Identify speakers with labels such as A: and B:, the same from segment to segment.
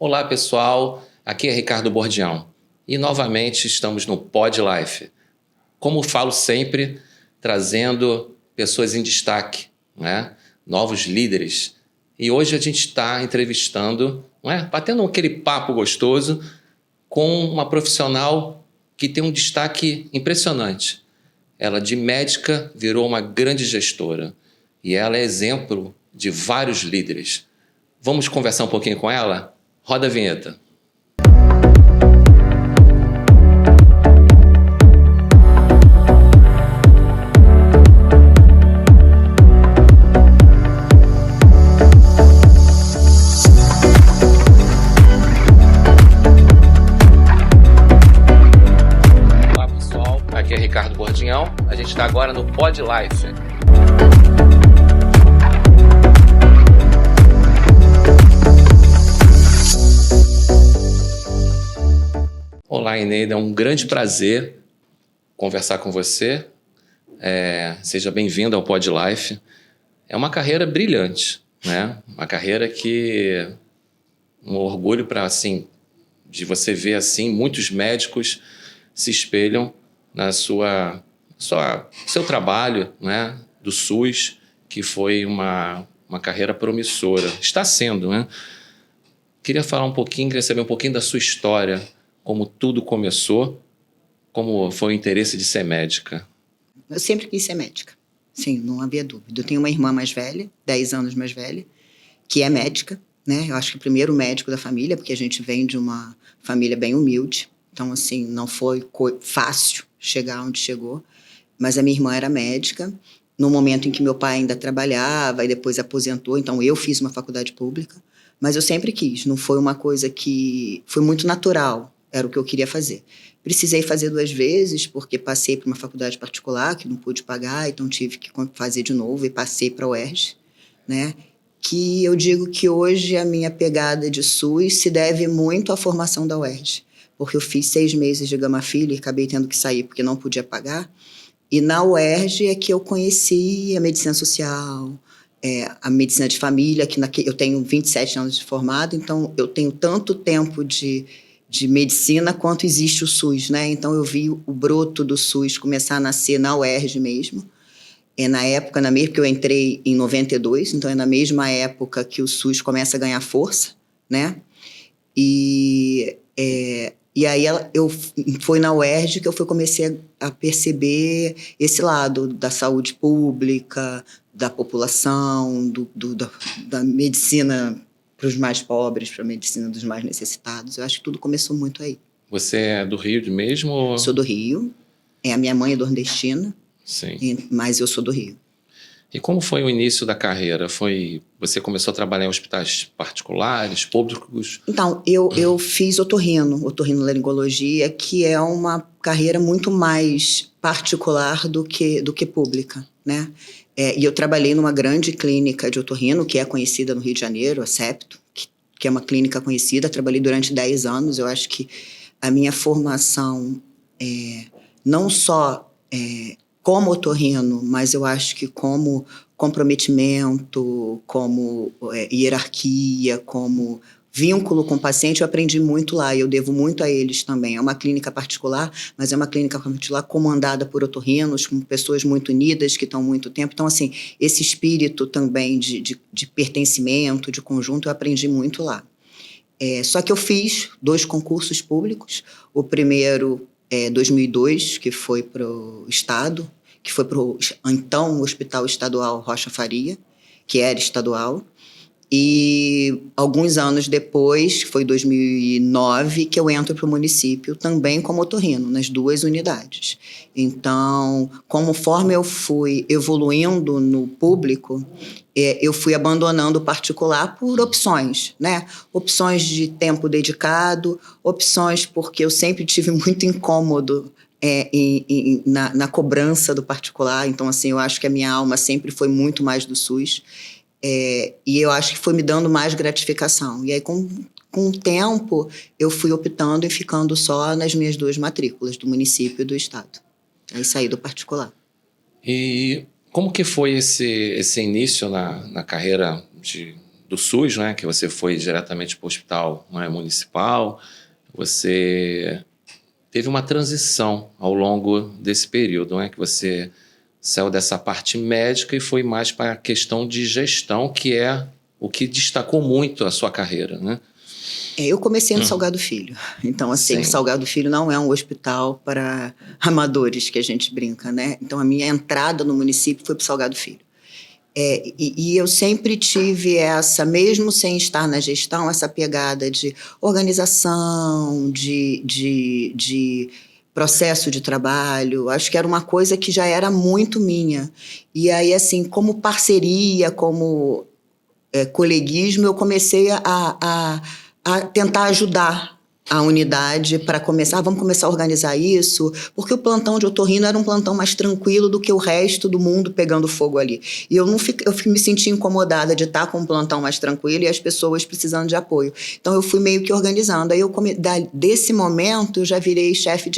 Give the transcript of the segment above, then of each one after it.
A: Olá pessoal, aqui é Ricardo Bordião e novamente estamos no Pod Life. Como falo sempre, trazendo pessoas em destaque, né? Novos líderes. E hoje a gente está entrevistando, batendo aquele papo gostoso com uma profissional que tem um destaque impressionante. Ela de médica virou uma grande gestora e ela é exemplo de vários líderes. Vamos conversar um pouquinho com ela? Roda a vinheta. Olá pessoal, aqui é Ricardo Bordião. A gente está agora no Pod Life. Olá, Eneida, é um grande prazer conversar com você. Seja bem-vindo ao Pod Life. É uma carreira brilhante, né? Uma carreira que um orgulho para assim de você ver assim muitos médicos se espelham na seu trabalho, né? Do SUS, que foi uma carreira promissora. Está sendo, né? Queria saber um pouquinho da sua história. Como tudo começou, como foi o interesse de ser médica?
B: Eu sempre quis ser médica, sim, não havia dúvida. Eu tenho uma irmã mais velha, 10 anos mais velha, que é médica, né? Eu acho que o primeiro médico da família, porque a gente vem de uma família bem humilde, então, assim, não foi fácil chegar onde chegou, mas a minha irmã era médica, no momento em que meu pai ainda trabalhava e depois aposentou, então eu fiz uma faculdade pública, mas eu sempre quis, não foi uma coisa que foi muito natural, era o que eu queria fazer. Precisei fazer 2 vezes, porque passei para uma faculdade particular, que não pude pagar, então tive que fazer de novo e passei para a UERJ, né? Que eu digo que hoje a minha pegada de SUS se deve muito à formação da UERJ, porque eu fiz 6 meses de Gama Filho e acabei tendo que sair porque não podia pagar, e na UERJ é que eu conheci a medicina social, a medicina de família, eu tenho 27 anos de formado, então eu tenho tanto tempo de medicina quanto existe o SUS, né? Então eu vi o broto do SUS começar a nascer na UERJ mesmo. Na época, porque eu entrei em 92, então é na mesma época que o SUS começa a ganhar força, né? E aí foi na UERJ que eu comecei a perceber esse lado da saúde pública, da população, da medicina para os mais pobres, para a medicina dos mais necessitados. Eu acho que tudo começou muito aí.
A: Você é do Rio mesmo? Ou...
B: Sou do Rio. A minha mãe é nordestina, mas eu sou do Rio.
A: E como foi o início da carreira? Você começou a trabalhar em hospitais particulares, públicos?
B: Então, eu fiz otorrinolaringologia, que é uma carreira muito mais particular do que pública, né? E eu trabalhei numa grande clínica de otorrino, que é conhecida no Rio de Janeiro, a Septo, que é uma clínica conhecida. Trabalhei durante 10 anos. Eu acho que a minha formação, não só como otorrino, mas eu acho que como comprometimento, como hierarquia, como vínculo com o paciente, eu aprendi muito lá e eu devo muito a eles também. É uma clínica particular, mas é uma clínica particular comandada por otorrinos, com pessoas muito unidas, que estão há muito tempo. Então, assim, esse espírito também de pertencimento, de conjunto, eu aprendi muito lá. Só que eu fiz 2 concursos públicos. O primeiro, 2002, que foi para o Estado, que foi para o, então, Hospital Estadual Rocha Faria, que era estadual. E alguns anos depois, foi 2009, que eu entro para o município também como otorrino, nas 2 unidades. Então, conforme eu fui evoluindo no público, eu fui abandonando o particular por opções, né? Opções de tempo dedicado, opções porque eu sempre tive muito incômodo na cobrança do particular. Então, assim, eu acho que a minha alma sempre foi muito mais do SUS. E eu acho que foi me dando mais gratificação. E aí, com o tempo, eu fui optando e ficando só nas minhas 2 matrículas, do município e do estado. Aí saí do particular.
A: E como que foi esse início na carreira de do SUS, né? Que você foi diretamente para o hospital, não é, municipal. Você teve uma transição ao longo desse período, né? Que você saiu dessa parte médica e foi mais para a questão de gestão, que é o que destacou muito a sua carreira, né?
B: Eu comecei no Salgado Filho. Então, assim,
A: Sim.
B: Salgado Filho não é um hospital para amadores, que a gente brinca, né? Então, a minha entrada no município foi para o Salgado Filho. E eu sempre tive essa, mesmo sem estar na gestão, essa pegada de organização, de processo de trabalho. Acho que era uma coisa que já era muito minha. E aí, assim, como parceria, como coleguismo, eu comecei a tentar ajudar a unidade para começar, vamos começar a organizar isso, porque o plantão de otorrino era um plantão mais tranquilo do que o resto do mundo pegando fogo ali. E eu me senti incomodada de estar com um plantão mais tranquilo e as pessoas precisando de apoio. Então eu fui meio que organizando. Aí desse momento eu já virei chefe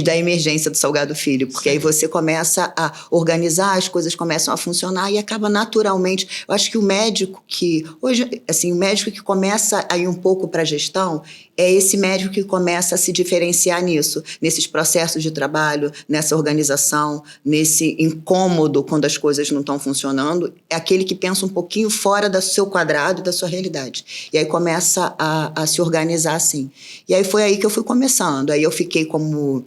B: da emergência do Salgado Filho, porque
A: Sim.
B: aí você começa a organizar, as coisas começam a funcionar e acaba naturalmente. Eu acho que o médico que hoje, assim, o médico que começa a ir um pouco para a gestão é esse médico que começa a se diferenciar nisso, nesses processos de trabalho, nessa organização, nesse incômodo quando as coisas não estão funcionando. É aquele que pensa um pouquinho fora do seu quadrado, da sua realidade. E aí começa a se organizar assim. E aí foi aí que eu fui começando. Aí eu fiquei como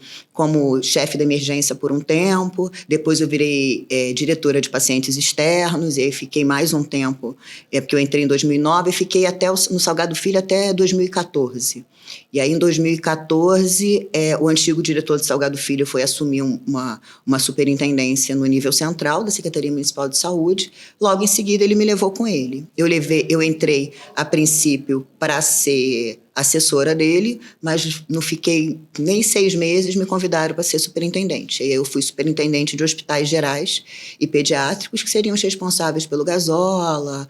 B: chefe da emergência por um tempo, depois eu virei diretora de pacientes externos, e aí fiquei mais um tempo, porque eu entrei em 2009 e fiquei no Salgado Filho até 2014. E aí, em 2014, o antigo diretor do Salgado Filho foi assumir uma superintendência no nível central da Secretaria Municipal de Saúde. Logo em seguida, ele me levou com ele. Eu entrei, a princípio, para ser assessora dele, mas não fiquei nem 6 meses, me convidaram para ser superintendente. E aí eu fui superintendente de hospitais gerais e pediátricos, que seriam os responsáveis pelo Gasola,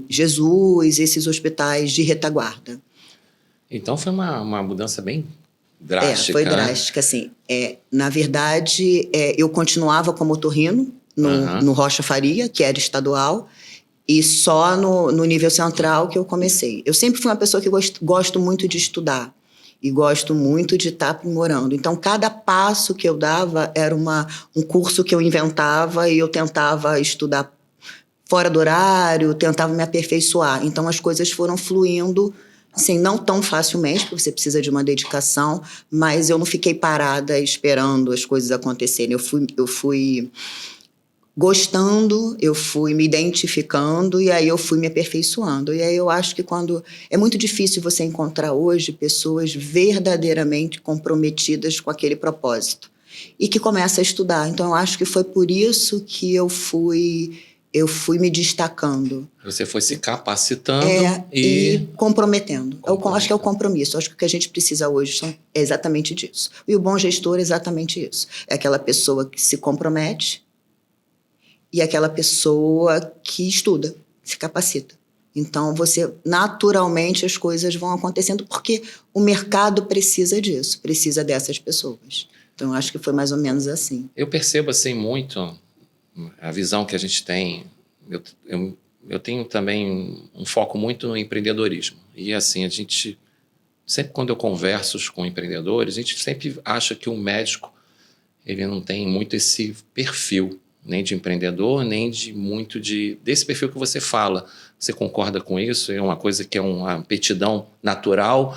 B: Jesus, esses hospitais de retaguarda.
A: Então foi uma mudança bem drástica.
B: Foi drástica, assim. Na verdade, eu continuava como otorrino no Rocha Faria, que era estadual, e só no nível central que eu comecei. Eu sempre fui uma pessoa que gosto muito de estudar e gosto muito de estar aprimorando. Então, cada passo que eu dava era um curso que eu inventava e eu tentava estudar fora do horário, tentava me aperfeiçoar. Então, as coisas foram fluindo, assim, não tão facilmente, porque você precisa de uma dedicação, mas eu não fiquei parada esperando as coisas acontecerem. Eu fui gostando, eu fui me identificando e aí eu fui me aperfeiçoando. E aí eu acho que é muito difícil você encontrar hoje pessoas verdadeiramente comprometidas com aquele propósito e que começam a estudar. Então eu acho que foi por isso que eu fui me destacando.
A: Você foi se capacitando
B: e comprometendo. Acho que é o compromisso. Acho que o que a gente precisa hoje é exatamente disso. E o bom gestor é exatamente isso. É aquela pessoa que se compromete e aquela pessoa que estuda, se capacita. Então, naturalmente, as coisas vão acontecendo porque o mercado precisa disso, precisa dessas pessoas. Então, acho que foi mais ou menos assim.
A: Eu percebo, assim, muito a visão que a gente tem. Eu tenho também um foco muito no empreendedorismo. E, assim, sempre quando eu converso com empreendedores, a gente sempre acha que o médico ele não tem muito esse perfil, nem de empreendedor, nem desse perfil que você fala. Você concorda com isso? É uma coisa que é uma aptidão natural?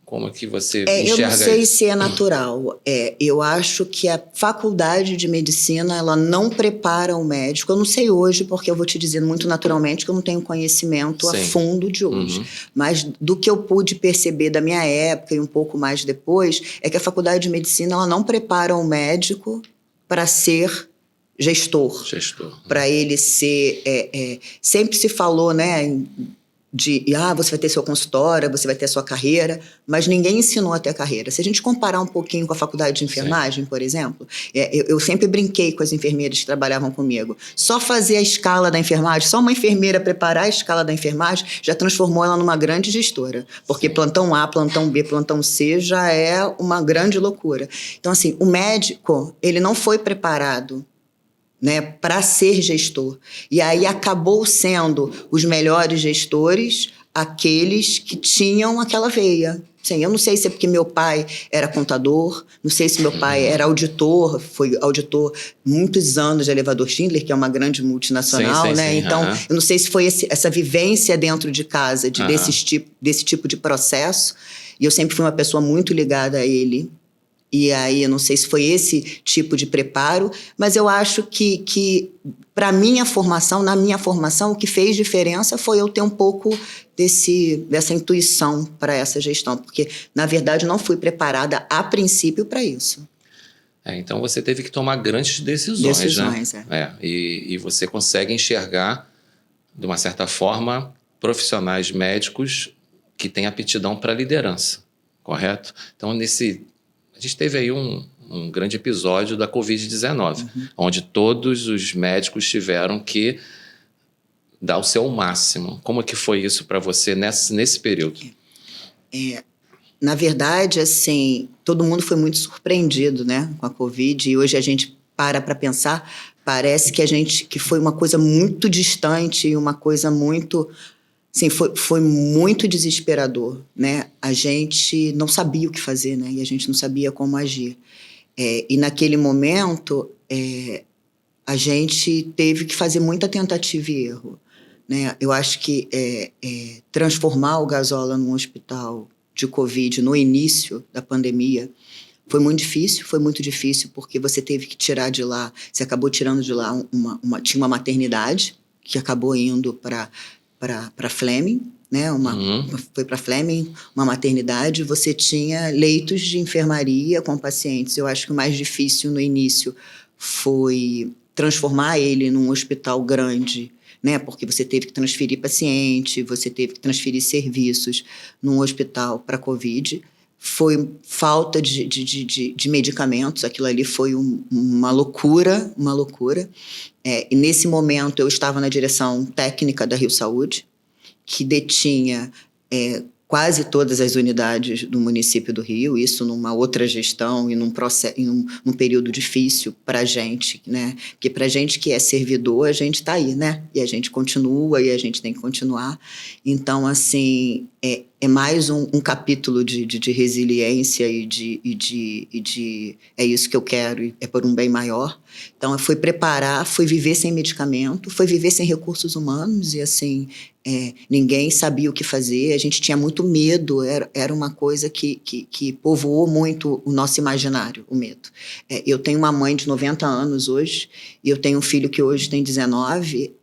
A: Como é que você enxerga isso?
B: Eu não sei se é natural. Eu acho que a faculdade de medicina ela não prepara o médico. Eu não sei hoje, porque eu vou te dizer muito naturalmente que eu não tenho conhecimento a fundo de hoje. Mas do que eu pude perceber da minha época e um pouco mais depois, é que a faculdade de medicina ela não prepara o médico para ser gestor. Para ele ser... sempre se falou, né, você vai ter seu consultório, você vai ter sua carreira, mas ninguém ensinou a ter carreira. Se a gente comparar um pouquinho com a faculdade de enfermagem, por exemplo, eu sempre brinquei com as enfermeiras que trabalhavam comigo. Só fazer a escala da enfermagem, só uma enfermeira preparar a escala da enfermagem já transformou ela numa grande gestora, porque plantão A, plantão B, plantão C já é uma grande loucura. Então, assim, o médico, ele não foi preparado né, para ser gestor. E aí acabou sendo os melhores gestores aqueles que tinham aquela veia. Sim, eu não sei se é porque meu pai era contador, não sei se meu pai era auditor, foi auditor muitos anos de Elevador Schindler, que é uma grande multinacional,
A: sim,
B: né?
A: sim,
B: Então, eu não sei se foi essa vivência dentro de casa, desse tipo de processo. E eu sempre fui uma pessoa muito ligada a ele. E aí, eu não sei se foi esse tipo de preparo, mas eu acho que para minha formação, na minha formação, o que fez diferença foi eu ter um pouco dessa intuição para essa gestão, porque, na verdade, eu não fui preparada a princípio para isso.
A: Então, você teve que tomar grandes
B: Decisões,
A: né? E você consegue enxergar, de uma certa forma, profissionais médicos que têm aptidão para liderança, correto? Então, a gente teve aí um grande episódio da Covid-19, onde todos os médicos tiveram que dar o seu máximo. Como é que foi isso para você nesse período?
B: Na verdade, assim, todo mundo foi muito surpreendido, né, com a Covid, e hoje a gente para pensar, parece que foi uma coisa muito distante, uma coisa muito... Sim, foi muito desesperador, né? A gente não sabia o que fazer, né? E a gente não sabia como agir. E naquele momento, a gente teve que fazer muita tentativa e erro, né? Eu acho que transformar o Gasola num hospital de Covid no início da pandemia foi muito difícil porque você teve que tirar de lá, você acabou tirando de lá tinha uma maternidade que acabou indo para Fleming, né? Foi para Fleming, uma maternidade. Você tinha leitos de enfermaria com pacientes. Eu acho que o mais difícil no início foi transformar ele num hospital grande, né? Porque você teve que transferir paciente, você teve que transferir serviços num hospital para Covid. Foi falta de medicamentos, aquilo ali foi uma loucura, uma loucura. E nesse momento eu estava na direção técnica da Rio Saúde, que detinha quase todas as unidades do município do Rio, isso numa outra gestão e num período difícil para a gente, né? Porque para a gente que é servidor, a gente está aí, né? E a gente continua e a gente tem que continuar. Então, assim, é mais um capítulo de resiliência e de é isso que eu quero, e é por um bem maior. Então, foi preparar, foi viver sem medicamento, foi viver sem recursos humanos e, assim, ninguém sabia o que fazer, a gente tinha muito medo, era uma coisa que povoou muito o nosso imaginário, o medo. Eu tenho uma mãe de 90 anos hoje, e eu tenho um filho que hoje tem 19.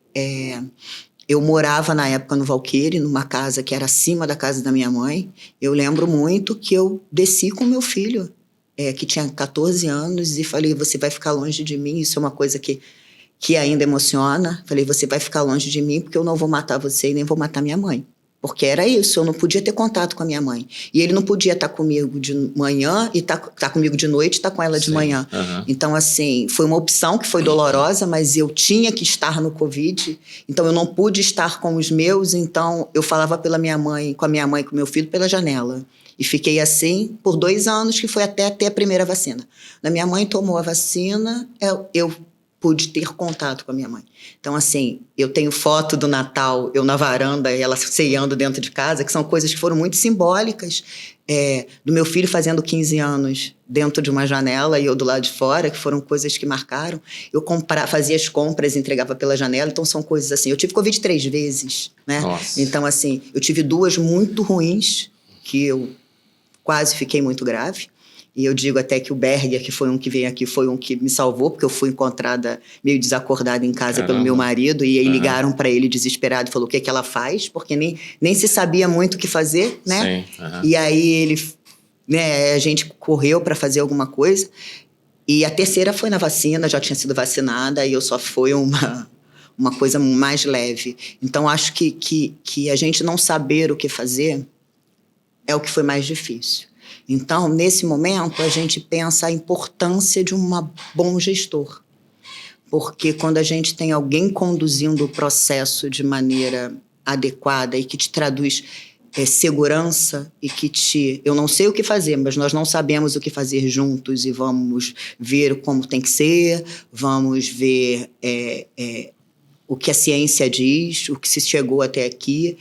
B: Eu morava na época no Valqueire, numa casa que era acima da casa da minha mãe. Eu lembro muito que eu desci com meu filho, que tinha 14 anos, e falei, você vai ficar longe de mim, isso é uma coisa que ainda emociona. Falei, você vai ficar longe de mim porque eu não vou matar você e nem vou matar minha mãe. Porque era isso, eu não podia ter contato com a minha mãe. E ele não podia estar comigo de manhã e tá comigo de noite e estar com ela de manhã. Então, assim, foi uma opção que foi dolorosa, mas eu tinha que estar no Covid, então eu não pude estar com os meus, então eu falava com a minha mãe e com o meu filho pela janela. E fiquei assim por 2 anos, que foi até ter a primeira vacina. A minha mãe tomou a vacina, eu pude ter contato com a minha mãe. Então, assim, eu tenho foto do Natal, eu na varanda e ela ceando dentro de casa, que são coisas que foram muito simbólicas, do meu filho fazendo 15 anos dentro de uma janela e eu do lado de fora, que foram coisas que marcaram. Eu fazia as compras e entregava pela janela, então são coisas assim. Eu tive Covid 3 vezes, né?
A: Nossa.
B: Então, assim, eu tive 2 muito ruins, que eu quase fiquei muito grave. E eu digo até que o Berger, que foi um que veio aqui, foi um que me salvou, porque eu fui encontrada meio desacordada em casa pelo meu marido, e aí ligaram para ele desesperado e falou o que ela faz, porque nem se sabia muito o que fazer, né?
A: Sim,
B: E aí ele, né, a gente correu para fazer alguma coisa, e a terceira foi na vacina, já tinha sido vacinada, e eu só foi uma coisa mais leve. Então, acho que a gente não saber o que fazer é o que foi mais difícil. Então, nesse momento, a gente pensa a importância de um bom gestor. Porque quando a gente tem alguém conduzindo o processo de maneira adequada e que te traduz segurança e eu não sei o que fazer, mas nós não sabemos o que fazer juntos e vamos ver como tem que ser, vamos ver o que a ciência diz, o que se chegou até aqui,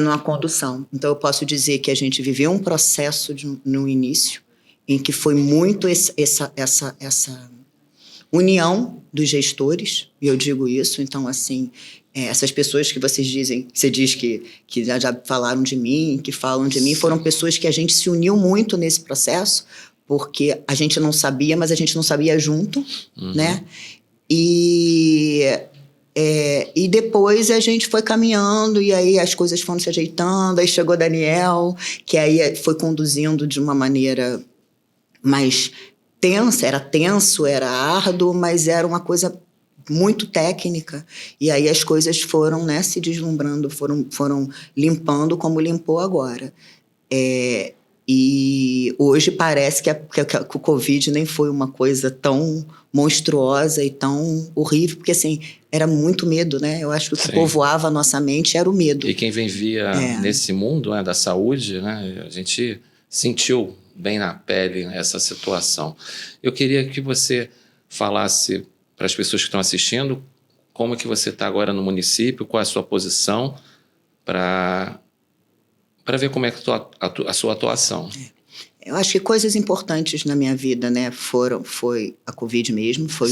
B: numa condução. Então, eu posso dizer que a gente viveu um processo no início em que foi muito essa união dos gestores, e eu digo isso, então, assim, essas pessoas que você diz que já falaram de mim, que falam de mim, foram pessoas que a gente se uniu muito nesse processo, porque a gente não sabia, mas a gente não sabia junto, né? E depois a gente foi caminhando, e aí as coisas foram se ajeitando, aí chegou Daniel, que aí foi conduzindo de uma maneira mais tensa, era tenso, era árduo, mas era uma coisa muito técnica, e aí as coisas foram, né, se deslumbrando, foram limpando como limpou agora. E hoje parece que o Covid nem foi uma coisa tão monstruosa e tão horrível, porque assim, era muito medo, né? Eu acho que o que povoava a nossa mente era o medo.
A: E quem vivia nesse mundo, né, da saúde, né, a gente sentiu bem na pele essa situação. Eu queria que você falasse para as pessoas que estão assistindo como é que você está agora no município, qual é a sua posição para ver como é que a sua atuação.
B: Eu acho que coisas importantes na minha vida, né, foi a Covid mesmo, foi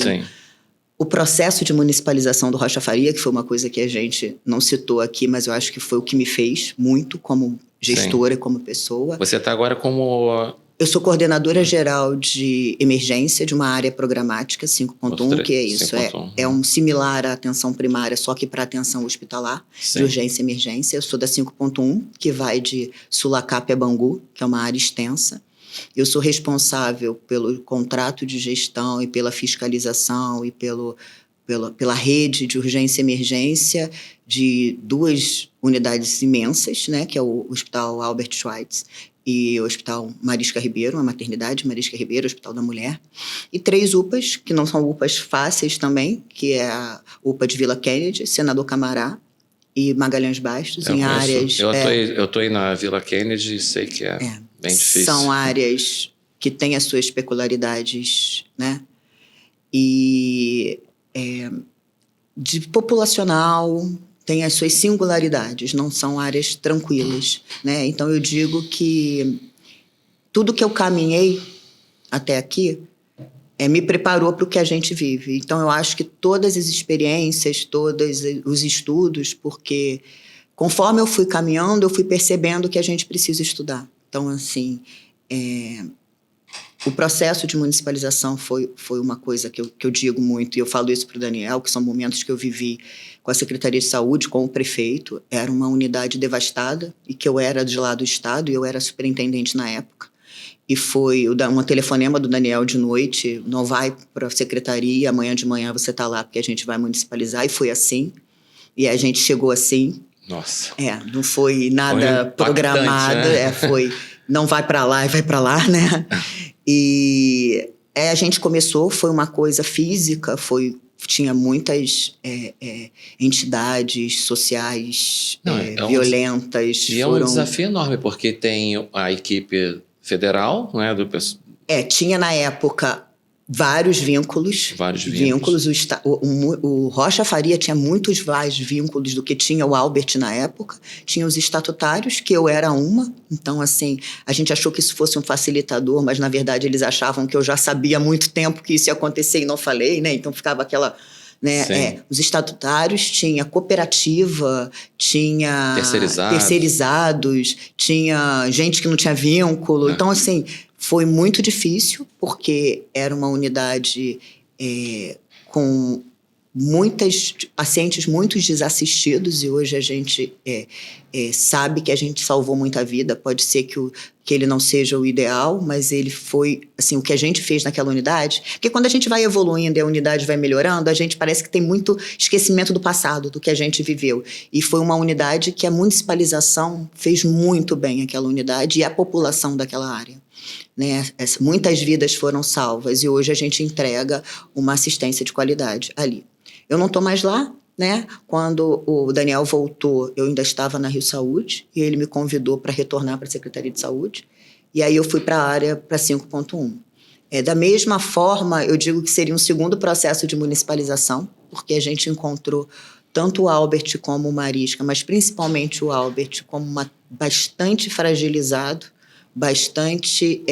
B: o processo de municipalização do Rocha Faria, que foi uma coisa que a gente não citou aqui, mas eu acho que foi o que me fez muito como gestora e como pessoa.
A: Você está agora como...
B: Eu sou coordenadora geral de emergência de uma área programática 5.1, que é isso, é um similar à atenção primária, só que para atenção hospitalar, de urgência e emergência. Eu sou da 5.1, que vai de Sulacap a Bangu, que é uma área extensa. Eu sou responsável pelo contrato de gestão e pela fiscalização e pela rede de urgência e emergência de 2 unidades imensas, né, que é o Hospital Albert Schweitzer e o Hospital Marisca Ribeiro, a maternidade Marisca Ribeiro, o Hospital da Mulher, e 3 UPAs, que não são UPAs fáceis também, que é a UPA de Vila Kennedy, Senador Camará e Magalhães Bastos, em áreas...
A: Eu tô aí na Vila Kennedy e sei que é bem difícil.
B: São áreas que têm as suas peculiaridades, né? E de populacional... tem as suas singularidades, não são áreas tranquilas, né? Então, eu digo que tudo que eu caminhei até aqui me preparou para o que a gente vive. Então, eu acho que todas as experiências, todos os estudos, porque conforme eu fui caminhando, eu fui percebendo que a gente precisa estudar. Então, assim, o processo de municipalização foi uma coisa que eu digo muito, e eu falo isso para o Daniel, que são momentos que eu vivi com a Secretaria de Saúde, com o prefeito. Era uma unidade devastada, e que eu era de lá do estado, e eu era superintendente na época. E foi um telefonema do Daniel de noite: não vai para a secretaria, amanhã de manhã você está lá, porque a gente vai municipalizar. E foi assim, e a gente chegou assim.
A: Nossa.
B: Não foi nada programado, né? Foi... não vai para lá e vai para lá, né? E a gente começou, foi uma coisa física, tinha muitas entidades sociais violentas.
A: E é um desafio enorme, porque tem a equipe federal, né,
B: tinha na época vários vínculos. O Rocha Faria tinha muitos mais vínculos do que tinha o Albert na época. Tinha os estatutários, que eu era uma. Então, assim, a gente achou que isso fosse um facilitador, mas, na verdade, eles achavam que eu já sabia há muito tempo que isso ia acontecer e não falei, né? Então, ficava aquela... né? Os estatutários, tinha cooperativa, tinha terceirizados, tinha gente que não tinha vínculo. Então, assim... foi muito difícil, porque era uma unidade com muitas pacientes muito desassistidos, e hoje a gente sabe que a gente salvou muita vida. Pode ser que ele não seja o ideal, mas ele foi, assim, o que a gente fez naquela unidade. Porque quando a gente vai evoluindo e a unidade vai melhorando, a gente parece que tem muito esquecimento do passado, do que a gente viveu. E foi uma unidade que a municipalização fez muito bem, aquela unidade, e a população daquela área. Né? Muitas vidas foram salvas, e hoje a gente entrega uma assistência de qualidade ali. Eu não estou mais lá, né? Quando o Daniel voltou, eu ainda estava na Rio Saúde e ele me convidou para retornar para a Secretaria de Saúde. E aí eu fui para a área para 5.1. Da mesma forma, eu digo que seria um segundo processo de municipalização, porque a gente encontrou tanto o Albert como o Marisca, mas principalmente o Albert como bastante fragilizado, bastante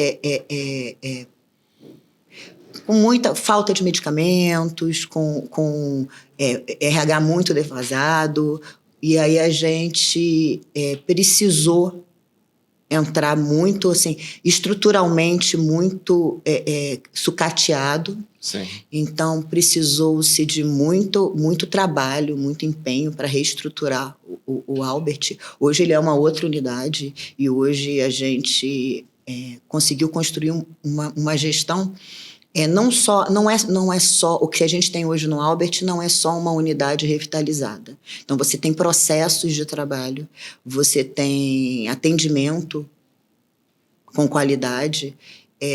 B: com muita falta de medicamentos, com RH muito defasado, e aí a gente precisou entrar muito, assim, estruturalmente muito sucateado.
A: Sim.
B: Então, precisou-se de muito trabalho, muito empenho para reestruturar o Albert. Hoje ele é uma outra unidade e hoje a gente conseguiu construir uma gestão. Não é só o que a gente tem hoje no Albert, não é só uma unidade revitalizada. Então, você tem processos de trabalho, você tem atendimento com qualidade,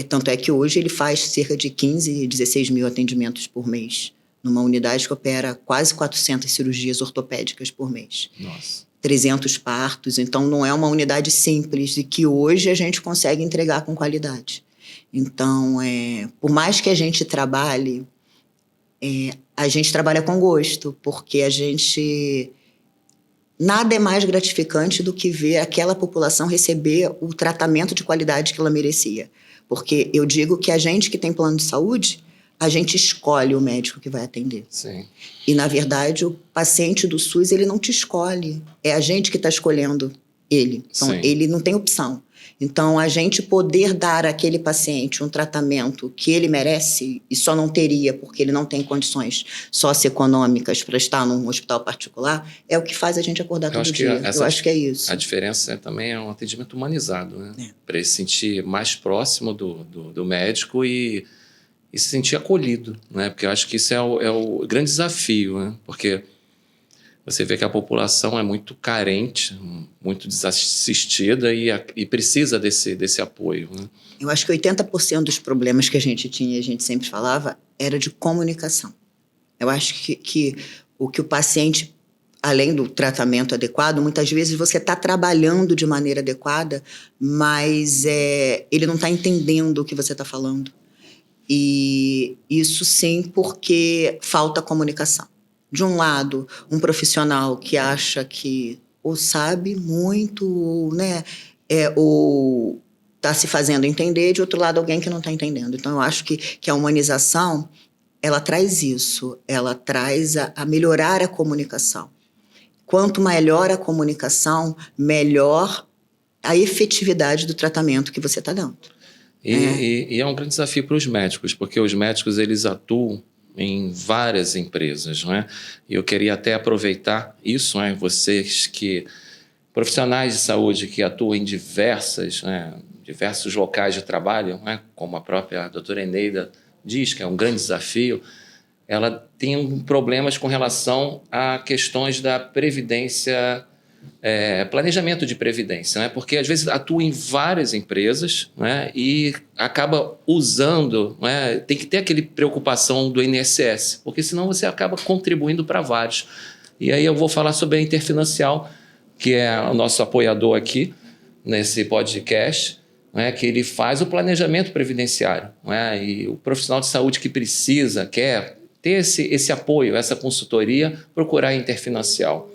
B: tanto é que hoje ele faz cerca de 15, 16 mil atendimentos por mês, numa unidade que opera quase 400 cirurgias ortopédicas por mês.
A: Nossa.
B: 300 partos, então não é uma unidade simples e que hoje a gente consegue entregar com qualidade. Então, por mais que a gente trabalhe, a gente trabalha com gosto, porque a gente... Nada é mais gratificante do que ver aquela população receber o tratamento de qualidade que ela merecia. Porque eu digo que a gente que tem plano de saúde, a gente escolhe o médico que vai atender.
A: Sim.
B: E, na verdade, o paciente do SUS, ele não te escolhe. É a gente que está escolhendo ele. Então,
A: Sim.
B: ele não tem opção. Então, a gente poder dar àquele paciente um tratamento que ele merece e só não teria porque ele não tem condições socioeconômicas para estar num hospital particular, é o que faz a gente acordar todo dia. Eu acho que é isso.
A: A diferença também é um atendimento humanizado, né? Para ele se sentir mais próximo do médico e se sentir acolhido, né? Porque eu acho que isso é o grande desafio, né? Porque você vê que a população é muito carente, muito desassistida e precisa desse apoio, né?
B: Eu acho que 80% dos problemas que a gente tinha, a gente sempre falava, era de comunicação. Eu acho que o paciente, além do tratamento adequado, muitas vezes você está trabalhando de maneira adequada, mas ele não está entendendo o que você está falando. E isso sim porque falta comunicação. De um lado, um profissional que acha que ou sabe muito, ou, né, ou está se fazendo entender, de outro lado, alguém que não está entendendo. Então, eu acho que a humanização, ela traz isso, ela traz a melhorar a comunicação. Quanto melhor a comunicação, melhor a efetividade do tratamento que você está dando.
A: E é um grande desafio para os médicos, porque os médicos eles atuam em várias empresas, não é? E eu queria até aproveitar isso, né? Vocês profissionais de saúde que atuam em diversos locais de trabalho, né? Como a própria doutora Eneida diz, que é um grande desafio, ela tem problemas com relação a questões da previdência, planejamento de previdência, né? Porque às vezes atua em várias empresas, né? E acaba usando, né? Tem que ter aquela preocupação do INSS, porque senão você acaba contribuindo para vários. E aí eu vou falar sobre a Interfinancial, que é o nosso apoiador aqui nesse podcast, né? Que ele faz o planejamento previdenciário, né? E o profissional de saúde que quer ter esse apoio, essa consultoria, procurar a Interfinancial.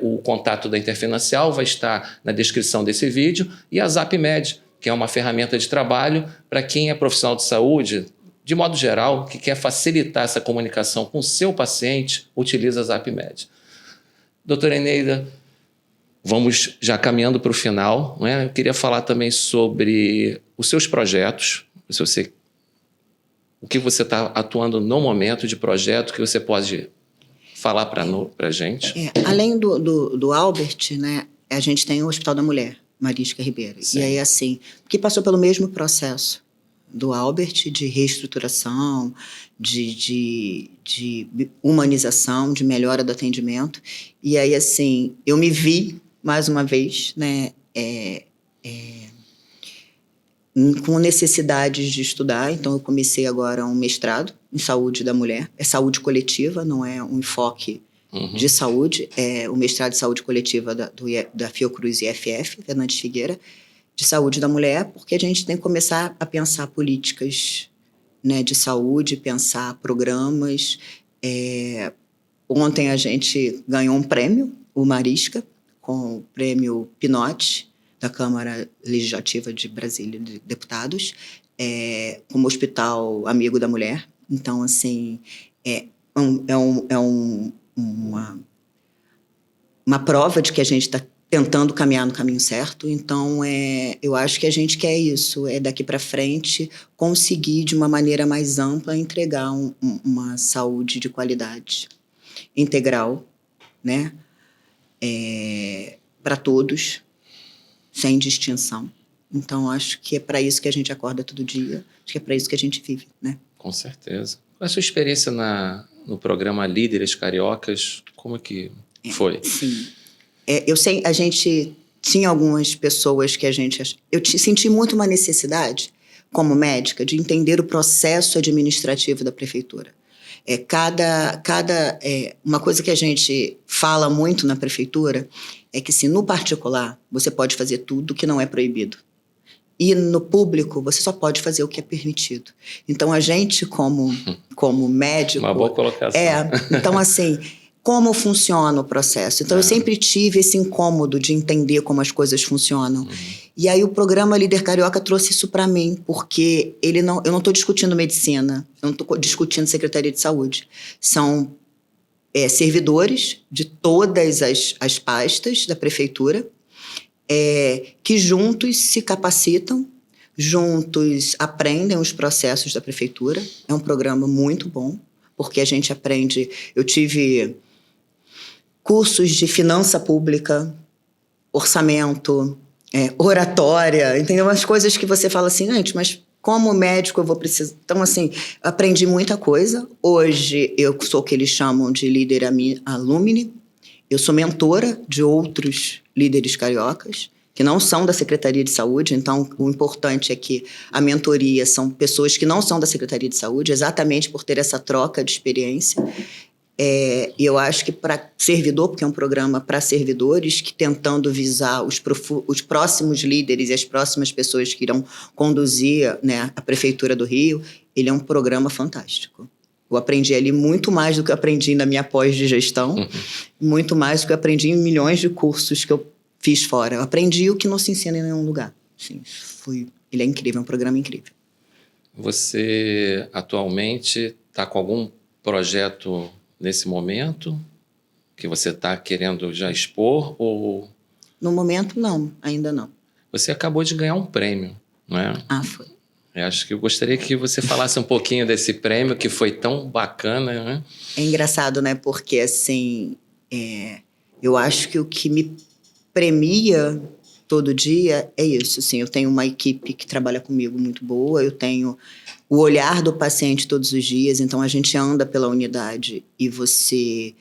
A: O contato da Interfinancial vai estar na descrição desse vídeo e a ZapMed, que é uma ferramenta de trabalho para quem é profissional de saúde, de modo geral, que quer facilitar essa comunicação com o seu paciente, utiliza a ZapMed. Doutora Eneida, vamos já caminhando para o final, né? Eu queria falar também sobre os seus projetos, o que você está atuando no momento de projeto, que você pode falar para a gente.
B: Além do Albert, né, a gente tem o Hospital da Mulher, Marisca Ribeiro.
A: Sim.
B: E aí, assim, que passou pelo mesmo processo do Albert, de reestruturação, de humanização, de melhora do atendimento. E aí, assim, eu me vi, mais uma vez, né, com necessidades de estudar. Então, eu comecei agora um mestrado em saúde da mulher. É saúde coletiva, não é um enfoque de saúde, o mestrado de saúde coletiva da Fiocruz IFF, Fernandes Figueira, de saúde da mulher, porque a gente tem que começar a pensar políticas, né, de saúde, pensar programas. Ontem a gente ganhou um prêmio, o Marisca, com o prêmio Pinote, da Câmara Legislativa de Brasília, de Deputados, como Hospital Amigo da Mulher. Então, assim, uma prova de que a gente está tentando caminhar no caminho certo. Então, eu acho que a gente quer isso, daqui para frente conseguir, de uma maneira mais ampla, entregar uma saúde de qualidade integral, né? Para todos, sem distinção. Então, acho que é para isso que a gente acorda todo dia, acho que é para isso que a gente vive, né?
A: Com certeza. Qual é a sua experiência no programa Líderes Cariocas? Como é que foi?
B: Sim. Eu sei, a gente tinha algumas pessoas que eu senti muito uma necessidade, como médica, de entender o processo administrativo da prefeitura. Uma coisa que a gente fala muito na prefeitura é que, se no particular, você pode fazer tudo que não é proibido. E no público, você só pode fazer o que é permitido. Então, a gente, como médico...
A: Uma boa colocação.
B: Então, assim, como funciona o processo? Então, eu sempre tive esse incômodo de entender como as coisas funcionam. E aí, o programa Líder Carioca trouxe isso para mim, porque eu não estou discutindo medicina, eu não estou discutindo Secretaria de Saúde. São servidores de todas as pastas da prefeitura, que juntos se capacitam, juntos aprendem os processos da prefeitura. É um programa muito bom, porque a gente aprende... Eu tive cursos de finança pública, orçamento, oratória, entendeu? Umas coisas que você fala assim, gente, mas como médico eu vou precisar... Então, assim, aprendi muita coisa. Hoje eu sou o que eles chamam de líder alumni. Eu sou mentora de outros líderes cariocas, que não são da Secretaria de Saúde. Então, o importante é que a mentoria são pessoas que não são da Secretaria de Saúde, exatamente por ter essa troca de experiência. E eu acho que para servidor, porque é um programa para servidores, que tentando visar os próximos líderes e as próximas pessoas que irão conduzir, né, a Prefeitura do Rio, ele é um programa fantástico. Eu aprendi ali muito mais do que eu aprendi na minha pós de gestão, muito mais do que eu aprendi em milhões de cursos que eu fiz fora. Eu aprendi o que não se ensina em nenhum lugar. Assim, ele é incrível, é um programa incrível.
A: Você atualmente está com algum projeto nesse momento que você está querendo já expor? Ou...
B: No momento, não, ainda não.
A: Você acabou de ganhar um prêmio, não é?
B: Foi.
A: Eu acho que eu gostaria que você falasse um pouquinho desse prêmio que foi tão bacana, né?
B: É engraçado, né? Porque, assim, eu acho que o que me premia todo dia é isso. Assim, eu tenho uma equipe que trabalha comigo muito boa, eu tenho o olhar do paciente todos os dias, então a gente anda pela unidade e você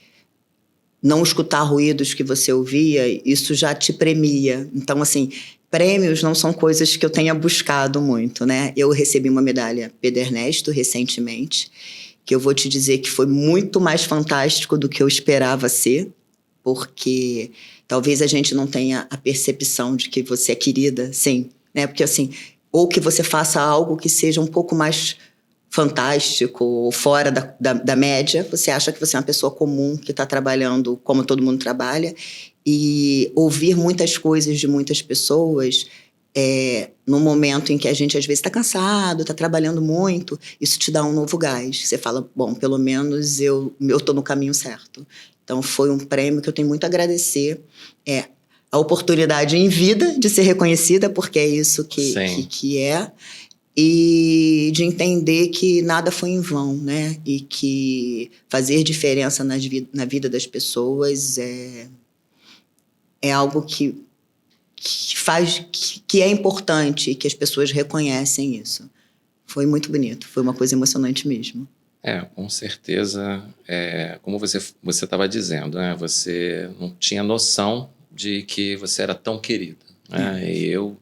B: não escutar ruídos que você ouvia, isso já te premia. Então, assim... Prêmios não são coisas que eu tenha buscado muito, né? Eu recebi uma medalha Pedro Ernesto recentemente, que eu vou te dizer que foi muito mais fantástico do que eu esperava ser, porque talvez a gente não tenha a percepção de que você é querida, sim, né? Porque, assim, ou que você faça algo que seja um pouco mais fantástico, ou fora da média, você acha que você é uma pessoa comum que está trabalhando como todo mundo trabalha, e ouvir muitas coisas de muitas pessoas no momento em que a gente às vezes está cansado, está trabalhando muito, isso te dá um novo gás. Você fala, bom, pelo menos eu estou no caminho certo. Então foi um prêmio que eu tenho muito a agradecer. A oportunidade em vida de ser reconhecida, porque é isso que é, e de entender que nada foi em vão, né? E que fazer diferença na vida das pessoas é algo que é importante, que as pessoas reconhecem isso. Foi muito bonito, foi uma coisa emocionante mesmo.
A: Com certeza, como você estava dizendo, né? Você não tinha noção de que você era tão querida, né? E eu,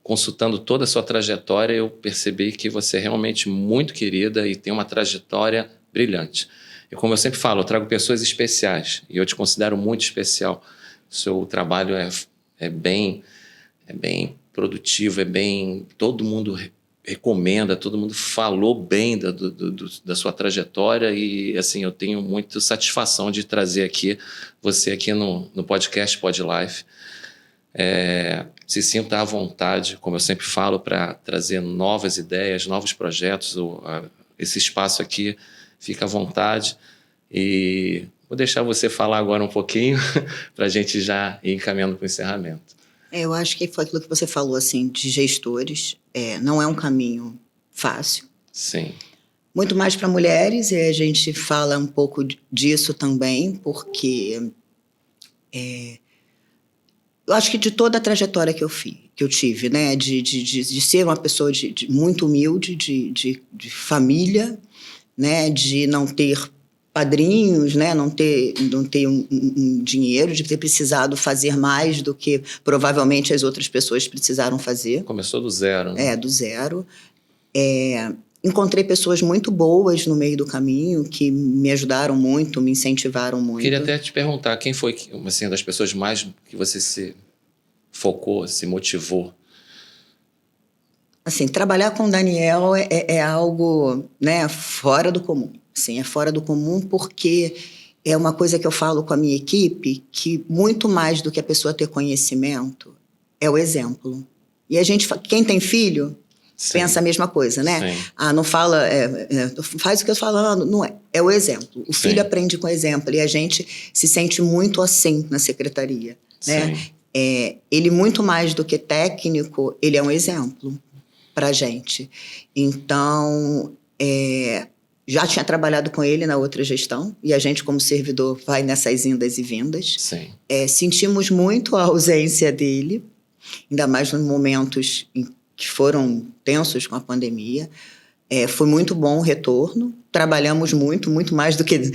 A: consultando toda a sua trajetória, eu percebi que você é realmente muito querida e tem uma trajetória brilhante. E como eu sempre falo, eu trago pessoas especiais e eu te considero muito especial. O seu trabalho é bem produtivo, todo mundo recomenda, todo mundo falou bem da sua trajetória e assim eu tenho muita satisfação de trazer você aqui no podcast Pod Life. Se sinta à vontade, como eu sempre falo, para trazer novas ideias, novos projetos. Esse espaço aqui fica à vontade e vou deixar você falar agora um pouquinho para a gente já ir encaminhando para o encerramento.
B: Eu acho que foi aquilo que você falou, assim, de gestores. Não é um caminho fácil.
A: Sim.
B: Muito mais para mulheres, e a gente fala um pouco disso também, porque eu acho que de toda a trajetória que eu tive, né, de ser uma pessoa muito humilde, de família, né, de não ter padrinhos, né, não ter um dinheiro, de ter precisado fazer mais do que provavelmente as outras pessoas precisaram fazer.
A: Começou do zero, né?
B: Do zero. Encontrei pessoas muito boas no meio do caminho que me ajudaram muito, me incentivaram muito.
A: Queria até te perguntar, quem foi assim, das pessoas mais que você se focou, se motivou?
B: Assim, trabalhar com o Daniel é algo, né, fora do comum. Assim, é fora do comum porque é uma coisa que eu falo com a minha equipe, que muito mais do que a pessoa ter conhecimento é o exemplo. E a gente, quem tem filho, sim, pensa a mesma coisa, né? Sim. Não fala, faz o que eu tô falando, não é. É o exemplo. O filho, sim, aprende com o exemplo e a gente se sente muito assim na secretaria, né? Ele, muito mais do que técnico, ele é um exemplo para a gente. Então, já tinha trabalhado com ele na outra gestão e a gente, como servidor, vai nessas indas e vindas.
A: Sim.
B: Sentimos muito a ausência dele, ainda mais nos momentos que foram tensos com a pandemia. Foi muito bom o retorno. Trabalhamos muito mais do que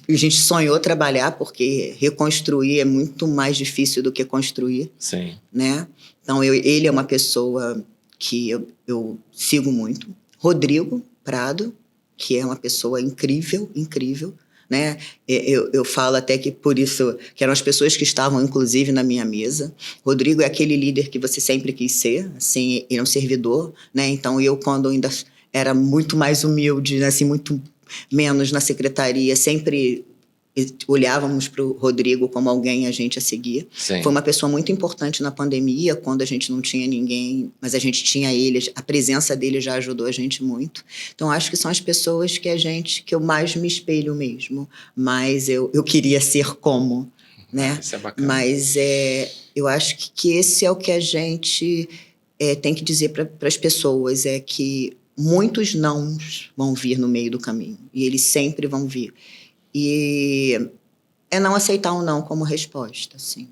B: a gente sonhou trabalhar, porque reconstruir é muito mais difícil do que construir.
A: Sim.
B: Né? Então, ele é uma pessoa que eu sigo muito. Rodrigo Prado, que é uma pessoa incrível, né? Eu falo até que por isso, que eram as pessoas que estavam, inclusive, na minha mesa. Rodrigo é aquele líder que você sempre quis ser, assim, ele é um servidor, né? Então, eu, quando ainda era muito mais humilde, assim, muito menos na secretaria, sempre olhávamos para o Rodrigo como alguém a gente a seguir.
A: Sim.
B: Foi uma pessoa muito importante na pandemia, quando a gente não tinha ninguém, mas a gente tinha ele, a presença dele já ajudou a gente muito. Então, acho que são as pessoas que eu mais me espelho mesmo, mas eu queria ser como, né?
A: Isso é bacana.
B: Mas eu acho que esse é o que a gente tem que dizer para as pessoas, é que muitos nãos vão vir no meio do caminho, e eles sempre vão vir. E não aceitar um não como resposta, assim.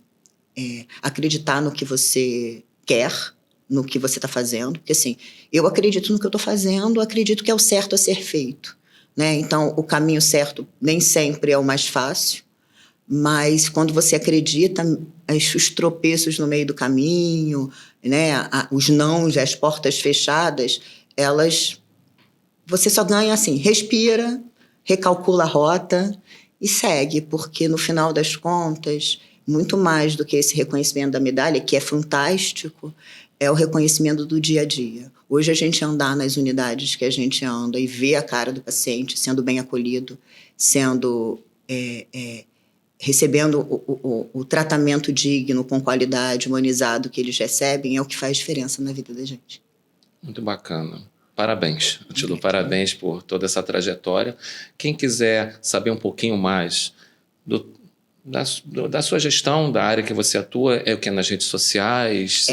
B: Acreditar no que você quer, no que você está fazendo. Porque, assim, eu acredito no que eu estou fazendo, acredito que é o certo a ser feito, né? Então, o caminho certo nem sempre é o mais fácil, mas quando você acredita, os tropeços no meio do caminho, né? Os nãos, as portas fechadas, você só ganha assim, respira, recalcula a rota e segue, porque no final das contas, muito mais do que esse reconhecimento da medalha, que é fantástico, é o reconhecimento do dia a dia. Hoje a gente andar nas unidades que a gente anda e ver a cara do paciente sendo bem acolhido, recebendo o tratamento digno, com qualidade, humanizado que eles recebem, é o que faz diferença na vida da gente.
A: Muito bacana. Parabéns. Eu te dou parabéns por toda essa trajetória. Quem quiser saber um pouquinho mais da sua gestão, da área que você atua, é o que? Nas redes sociais?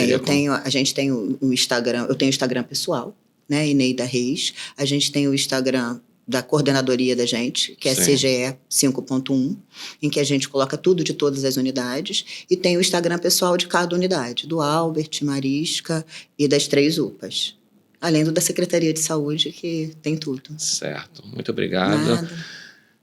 B: A gente tem o Instagram, eu tenho o Instagram pessoal, né, Ineida Reis. A gente tem o Instagram da coordenadoria da gente, que é CGE 5.1, em que a gente coloca tudo de todas as unidades, e tem o Instagram pessoal de cada unidade, do Albert, Marisca e das 3 UPAs. Além da Secretaria de Saúde, que tem tudo.
A: Certo. Muito obrigado.
B: Nada.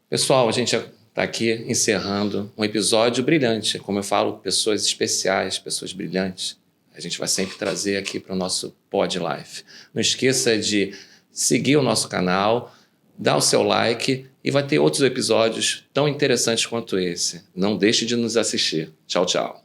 A: Pessoal, a gente está aqui encerrando um episódio brilhante. Como eu falo, pessoas especiais, pessoas brilhantes. A gente vai sempre trazer aqui para o nosso Pod Life. Não esqueça de seguir o nosso canal, dar o seu like E vai ter outros episódios tão interessantes quanto esse. Não deixe de nos assistir. Tchau, tchau.